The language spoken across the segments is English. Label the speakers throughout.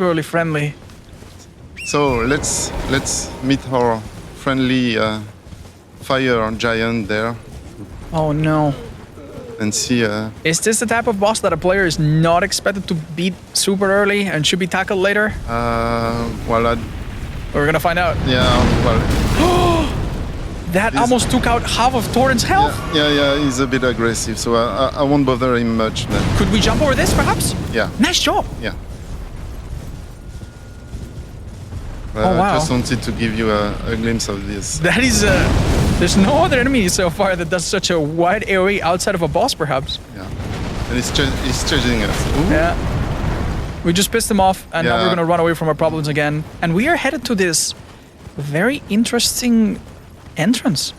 Speaker 1: purely friendly.
Speaker 2: So let's meet our friendly fire giant there
Speaker 1: Oh no.
Speaker 2: and see.
Speaker 1: Is this the type of boss that a player is not expected to beat super early and should be tackled later?
Speaker 2: Well,
Speaker 1: We're gonna find out.
Speaker 2: yeah, well.
Speaker 1: That almost took out half of Torrent's health.
Speaker 2: Yeah, he's a bit aggressive, so I won't bother him much then.
Speaker 1: Could we jump over this, perhaps?
Speaker 2: Yeah.
Speaker 1: Nice job.
Speaker 2: Yeah.
Speaker 1: Oh, wow.
Speaker 2: I just wanted to give you a glimpse of this.
Speaker 1: That is, there's no other enemy so far that does such a wide AoE outside of a boss, perhaps.
Speaker 2: Yeah. And it's chasing us. Ooh.
Speaker 1: Yeah. We just pissed him off, and now we're gonna run away from our problems again. And we are headed to this very interesting entrance.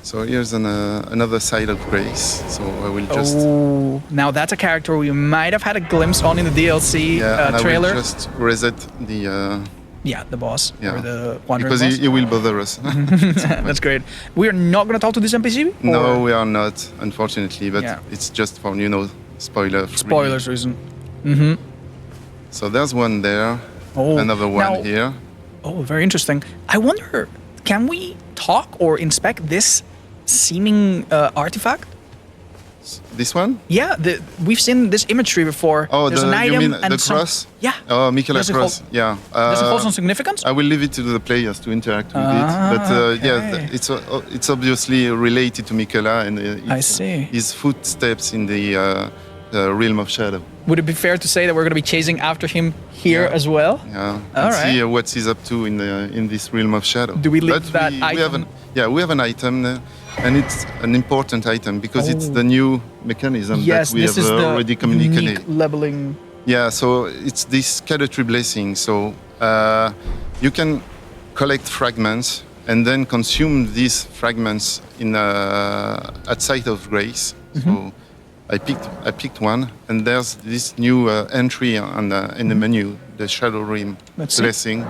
Speaker 2: So here's another side of Grace. So I will just.
Speaker 1: Oh, now that's a character we might have had a glimpse on in the DLC
Speaker 2: and
Speaker 1: trailer.
Speaker 2: I will just reset the.
Speaker 1: Yeah, the boss or the wandering
Speaker 2: because
Speaker 1: boss.
Speaker 2: he will bother us.
Speaker 1: That's great. We are not going to talk to this NPC?
Speaker 2: No, we are not, unfortunately. But it's just for spoilers
Speaker 1: reason.
Speaker 2: So there's one there.
Speaker 1: Oh,
Speaker 2: another one here.
Speaker 1: Oh, very interesting. I wonder, can we talk or inspect this seeming artifact?
Speaker 2: This one?
Speaker 1: Yeah, we've seen this imagery before.
Speaker 2: Oh,
Speaker 1: there's an item
Speaker 2: you mean
Speaker 1: and
Speaker 2: the cross?
Speaker 1: Yeah.
Speaker 2: Oh, Michaela's cross. Yeah.
Speaker 1: Does it hold some significance?
Speaker 2: I will leave it to the players to interact with it. But yeah, it's obviously related to Michaela and his footsteps in the realm of shadow.
Speaker 1: Would it be fair to say that we're going to be chasing after him here as well?
Speaker 2: Yeah. And see what he's up to in this realm of shadow.
Speaker 1: Do we leave that item?
Speaker 2: We have an item there. And it's an important item because it's the new mechanism that we have already communicated.
Speaker 1: Unique leveling.
Speaker 2: Yeah, so it's this Cadetry Blessing. So you can collect fragments and then consume these fragments at Sight of Grace. So I picked one, and there's this new entry in the menu, the Shadow Realm Blessing.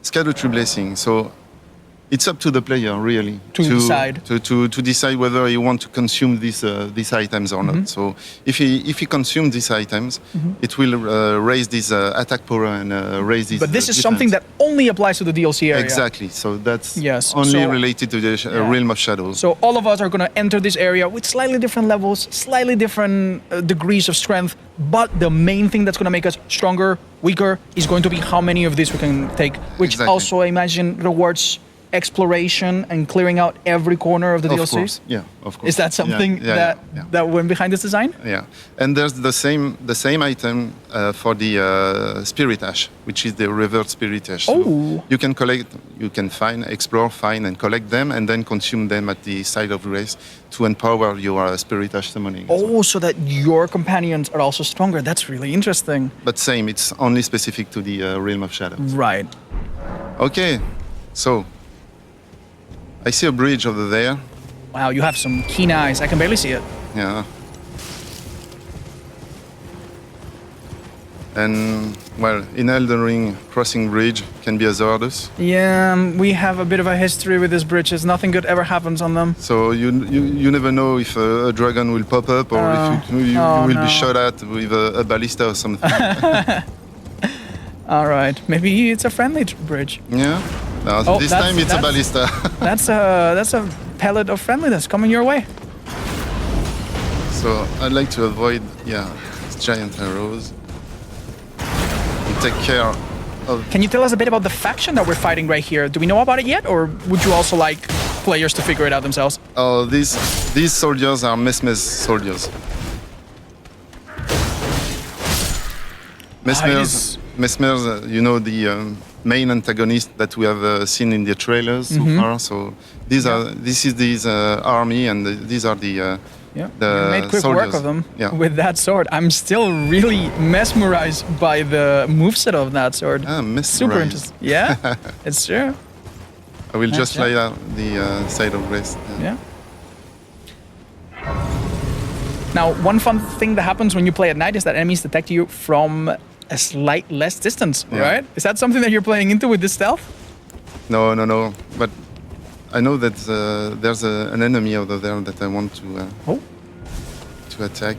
Speaker 2: Cadetry Blessing. So it's up to the player, really, to decide whether he wants to consume these items or not. So if he consumes these items, it will raise this attack power and raise this.
Speaker 1: But this is something that only applies to the DLC area.
Speaker 2: Exactly. So that's only related to the realm of shadows.
Speaker 1: So all of us are going to enter this area with slightly different levels, slightly different degrees of strength. But the main thing that's going to make us stronger, weaker, is going to be how many of these we can take, which also, I imagine, rewards exploration and clearing out every corner of the DLC?
Speaker 2: Course. Yeah, of course.
Speaker 1: Is that something that went behind this design?
Speaker 2: Yeah, and there's the same item for the Spirit Ash, which is the revered Spirit Ash. So you can explore, find, and collect them, and then consume them at the Site of Grace to empower your Spirit Ash summoning.
Speaker 1: So that your companions are also stronger. That's really interesting.
Speaker 2: But same, it's only specific to the Realm of Shadows.
Speaker 1: Right.
Speaker 2: Okay, so I see a bridge over there.
Speaker 1: Wow, you have some keen eyes. I can barely see it.
Speaker 2: Yeah. And, well, in Elden Ring, crossing bridge can be hazardous.
Speaker 1: Yeah, we have a bit of a history with these bridges. Nothing good ever happens on them.
Speaker 2: So you never know if a dragon will pop up or if you will be shot at with a ballista or something.
Speaker 1: All right, maybe it's a friendly bridge.
Speaker 2: Yeah. No, this time it's a ballista.
Speaker 1: that's a pellet of friendliness coming your way.
Speaker 2: So I'd like to avoid these giant arrows and take care of.
Speaker 1: Can you tell us a bit about the faction that we're fighting right here? Do we know about it yet, or would you also like players to figure it out themselves?
Speaker 2: Oh, these soldiers are Mesmer's soldiers. Mesmer's, you know, the main antagonist that we have seen in the trailers so far. So this is this army, and these are the
Speaker 1: you made quick
Speaker 2: soldiers.
Speaker 1: work of them with that sword. I'm still really mesmerized by the moveset of that sword. Super interesting. Yeah, it's true.
Speaker 2: I will just lay out the Site of Grace.
Speaker 1: Yeah. Now, one fun thing that happens when you play at night is that enemies detect you from a slight less distance, right? Is that something that you're playing into with this stealth?
Speaker 2: No. But I know that there's an enemy over there that I want to attack.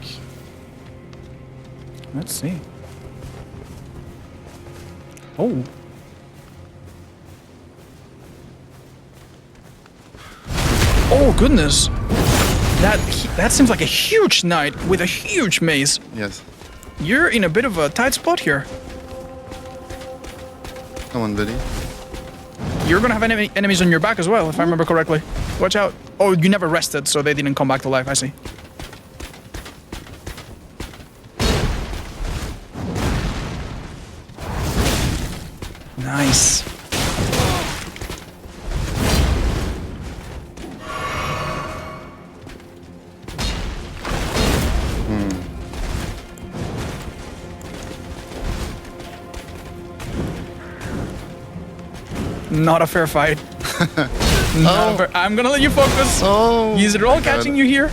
Speaker 1: Let's see. Oh. Oh, goodness. That seems like a huge knight with a huge mace.
Speaker 2: Yes.
Speaker 1: You're in a bit of a tight spot here.
Speaker 2: Come on, buddy.
Speaker 1: You're gonna have enemies on your back as well, if I remember correctly. Watch out. Oh, you never rested, so they didn't come back to life, I see. Nice. Not a fair fight. I'm gonna let you focus.
Speaker 2: Oh.
Speaker 1: Is it all catching you here?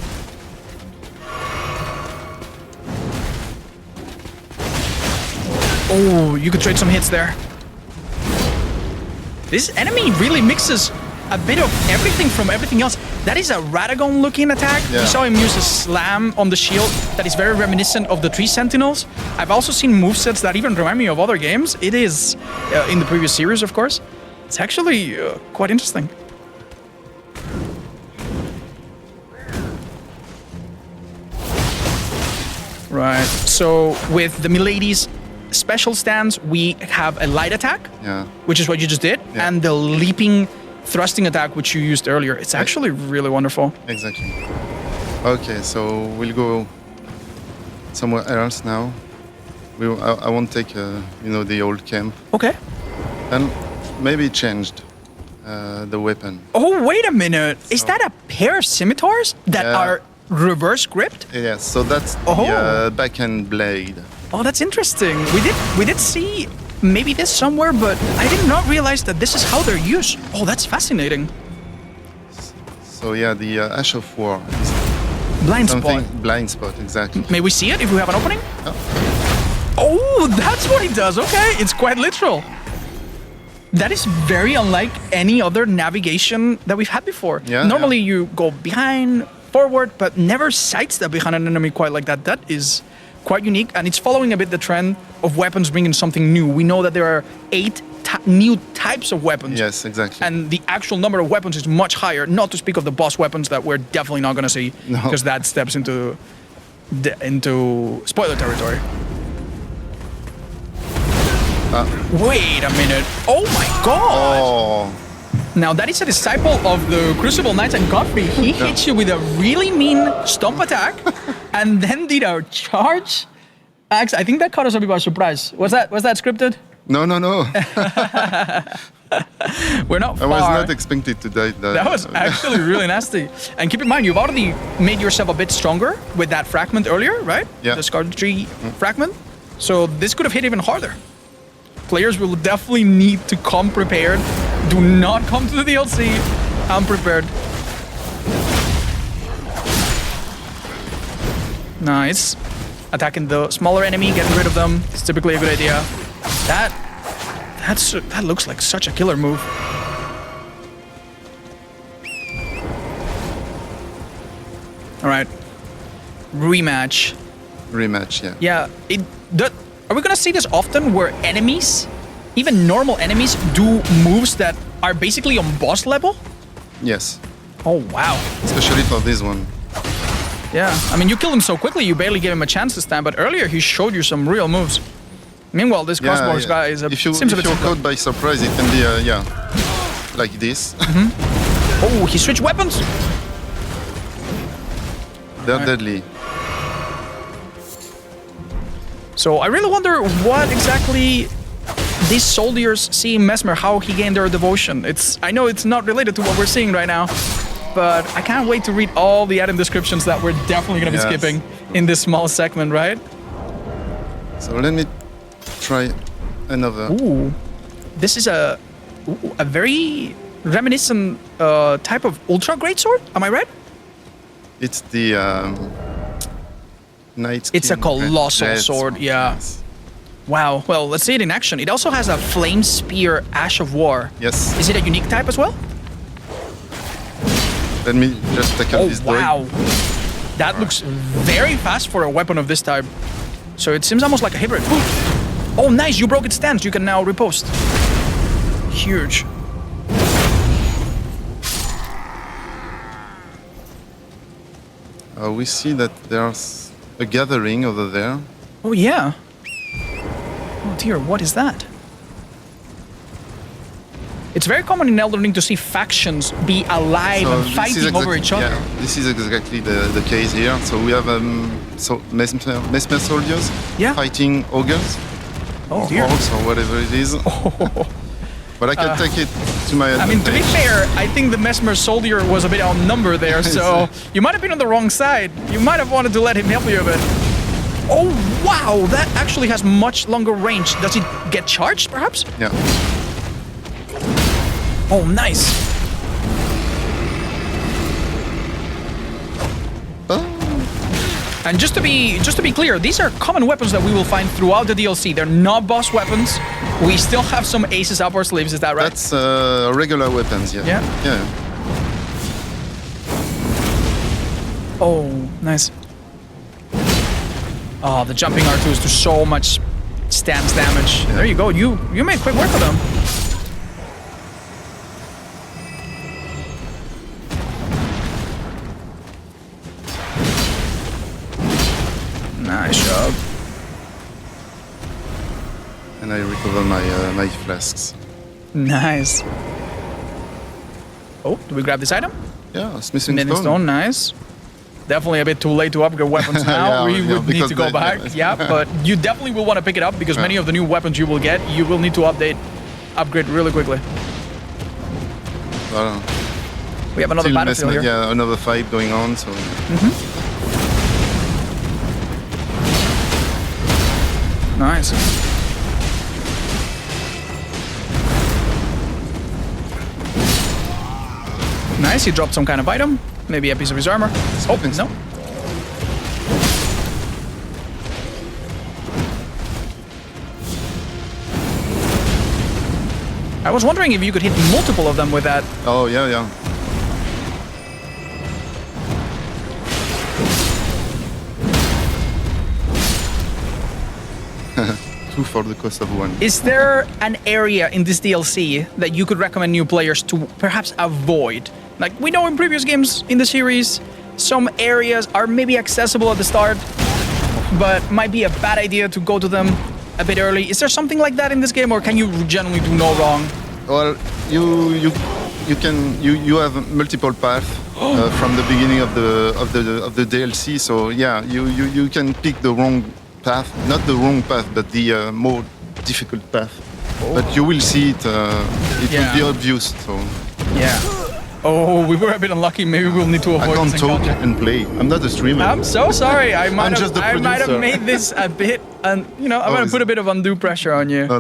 Speaker 1: Oh, you could trade some hits there. This enemy really mixes a bit of everything from everything else. That is a Radagon looking attack.
Speaker 2: Yeah.
Speaker 1: We saw him use a slam on the shield that is very reminiscent of the Tree Sentinels. I've also seen movesets that even remind me of other games. It is in the previous series, of course. It's actually quite interesting. Right, so with the Milady's special stance, we have a light attack, which is what you just did, and the leaping thrusting attack, which you used earlier. It's actually really wonderful.
Speaker 2: Exactly. Okay, so we'll go somewhere else now. I won't take, the old camp.
Speaker 1: Okay.
Speaker 2: And maybe changed the weapon.
Speaker 1: Oh, wait a minute. Is that a pair of scimitars that are reverse gripped?
Speaker 2: Yes, so that's the backhand blade.
Speaker 1: Oh, that's interesting. We did see maybe this somewhere, but I did not realize that this is how they're used. Oh, that's fascinating.
Speaker 2: So yeah, the Ash of War is
Speaker 1: blind
Speaker 2: something
Speaker 1: spot.
Speaker 2: Blind spot, exactly.
Speaker 1: May we see it if we have an opening?
Speaker 2: Oh,
Speaker 1: oh that's what it does. Okay, it's quite literal. That is very unlike any other navigation that we've had before.
Speaker 2: Yeah,
Speaker 1: normally you go behind, forward, but never sidestep behind an enemy quite like that. That is quite unique, and it's following a bit the trend of weapons bringing something new. We know that there are 8 new types of weapons.
Speaker 2: Yes, exactly.
Speaker 1: And the actual number of weapons is much higher, not to speak of the boss weapons that we're definitely not going to see, because that steps into spoiler territory. Wait a minute. Oh my god!
Speaker 2: Oh.
Speaker 1: Now that is a disciple of the Crucible Knights and Godfrey. He hits you with a really mean stomp attack and then did a charge axe. I think that caught us a bit by surprise. Was that scripted?
Speaker 2: No.
Speaker 1: We're not far.
Speaker 2: I was not expected to die.
Speaker 1: That was actually really nasty. And keep in mind, you've already made yourself a bit stronger with that fragment earlier, right?
Speaker 2: Yeah.
Speaker 1: The Scarlet Tree fragment. So this could have hit even harder. Players will definitely need to come prepared. Do not come to the DLC unprepared. Nice. Attacking the smaller enemy, getting rid of them. It's typically a good idea. That looks like such a killer move. All right. Rematch.
Speaker 2: Rematch, yeah.
Speaker 1: Yeah. Are we gonna see this often where enemies, even normal enemies, do moves that are basically on boss level?
Speaker 2: Yes.
Speaker 1: Oh, wow.
Speaker 2: Especially for this one.
Speaker 1: Yeah. I mean, you killed him so quickly, you barely gave him a chance to stand, but earlier he showed you some real moves. Meanwhile, this crossbows guy is
Speaker 2: if you're caught by surprise, it can be, like this.
Speaker 1: Oh, he switched weapons.
Speaker 2: They're deadly.
Speaker 1: So I really wonder what exactly these soldiers see in Mesmer, how he gained their devotion. I know it's not related to what we're seeing right now, but I can't wait to read all the item descriptions that we're definitely going to be skipping in this small segment, right?
Speaker 2: So let me try another.
Speaker 1: Ooh, this is a very reminiscent type of ultra greatsword. Am I right?
Speaker 2: It's the Knight's
Speaker 1: It's a
Speaker 2: King
Speaker 1: colossal
Speaker 2: Red
Speaker 1: sword, yeah.
Speaker 2: Yes.
Speaker 1: Wow. Well, let's see it in action. It also has a flame spear, Ash of War.
Speaker 2: Yes.
Speaker 1: Is it a unique type as well?
Speaker 2: Let me just take out this
Speaker 1: wow. That looks very fast for a weapon of this type. So it seems almost like a hybrid. Ooh. Oh, nice, you broke its stance. You can now repost. Huge.
Speaker 2: We see that there's a gathering over there.
Speaker 1: Oh, yeah. Oh, dear, what is that? It's very common in Elden Ring to see factions be alive and
Speaker 2: this is
Speaker 1: fighting over each other.
Speaker 2: Yeah, this is exactly the case here. So we have mesmer soldiers fighting ogres.
Speaker 1: Oh,
Speaker 2: or
Speaker 1: dear.
Speaker 2: orcs or whatever it is. But I can take it to my advantage.
Speaker 1: I mean, to be fair, I think the Mesmer soldier was a bit outnumbered there, so you might have been on the wrong side. You might have wanted to let him help you a bit. Oh, wow, that actually has much longer range. Does it get charged, perhaps?
Speaker 2: Yeah.
Speaker 1: Oh, nice. And just to be clear, these are common weapons that we will find throughout the DLC. They're not boss weapons. We still have some aces up our sleeves, is that right?
Speaker 2: That's regular weapons, yeah.
Speaker 1: Yeah? Oh, nice. Oh, the jumping R2s do so much stance damage. Yeah. There you go. You made quick work of them. Nice job.
Speaker 2: And I recover my flasks.
Speaker 1: Nice. Oh, do we grab this item?
Speaker 2: Yeah, smithing
Speaker 1: stone. Nice. Definitely a bit too late to upgrade weapons now. We would need to go back. Yeah, but you definitely will want to pick it up because many of the new weapons you will get, you will need to upgrade really quickly. We have another battlefield here.
Speaker 2: Yeah, another fight going on. So.
Speaker 1: Nice. Nice, he dropped some kind of item. Maybe a piece of his armor. Oh, no. I was wondering if you could hit multiple of them with that.
Speaker 2: Oh, yeah. Two for the cost of one.
Speaker 1: Is there an area in this DLC that you could recommend new players to perhaps avoid? Like, we know in previous games in the series, some areas are maybe accessible at the start, but might be a bad idea to go to them a bit early. Is there something like that in this game, or can you generally do no wrong?
Speaker 2: Well, you have multiple paths from the beginning of the DLC. So yeah, you can pick the wrong path, not the wrong path, but the more difficult path. But you will see it. It will be obvious. So
Speaker 1: yeah. Oh, we were a bit unlucky. Maybe we'll need to avoid
Speaker 2: I can't
Speaker 1: this
Speaker 2: talk
Speaker 1: encounter.
Speaker 2: and play. I'm not a streamer.
Speaker 1: I'm so sorry. I might have
Speaker 2: producer.
Speaker 1: made this a bit, I'm going to put a bit of undue pressure on you.
Speaker 2: No,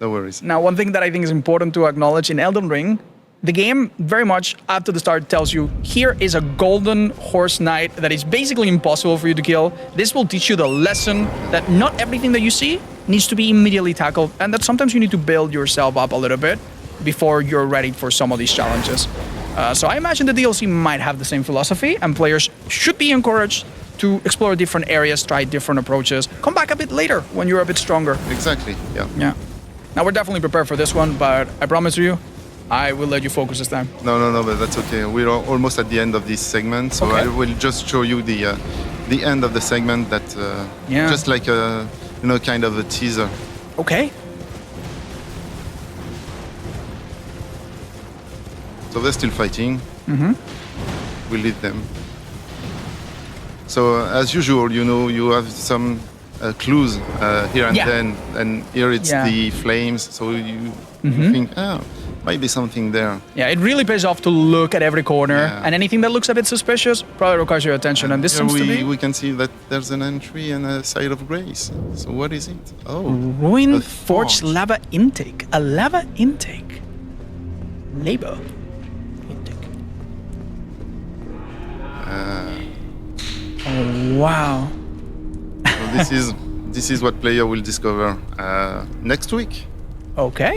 Speaker 2: no worries.
Speaker 1: Now, one thing that I think is important to acknowledge in Elden Ring, the game very much after the start tells you, here is a golden horse knight that is basically impossible for you to kill. This will teach you the lesson that not everything that you see needs to be immediately tackled, and that sometimes you need to build yourself up a little bit before you're ready for some of these challenges. So I imagine the DLC might have the same philosophy, and players should be encouraged to explore different areas, try different approaches, come back a bit later when you're a bit stronger.
Speaker 2: Exactly, yeah.
Speaker 1: Yeah. Now, we're definitely prepared for this one, but I promise you, I will let you focus this time.
Speaker 2: No, but that's okay. We're almost at the end of this segment, so I will just show you the end of the segment that, just like a, kind of a teaser.
Speaker 1: Okay.
Speaker 2: So they're still fighting. We lead them. So as usual, you have some clues here and then, and here it's the flames. So you think, might be something there.
Speaker 1: Yeah, it really pays off to look at every corner, and anything that looks a bit suspicious probably requires your attention. And this seems to be.
Speaker 2: We can see that there's an entry and a site of grace. So what is it? Oh,
Speaker 1: ruined forged lava intake. A lava intake. Labor. Oh, wow.
Speaker 2: So this is what player will discover next week.
Speaker 1: Okay.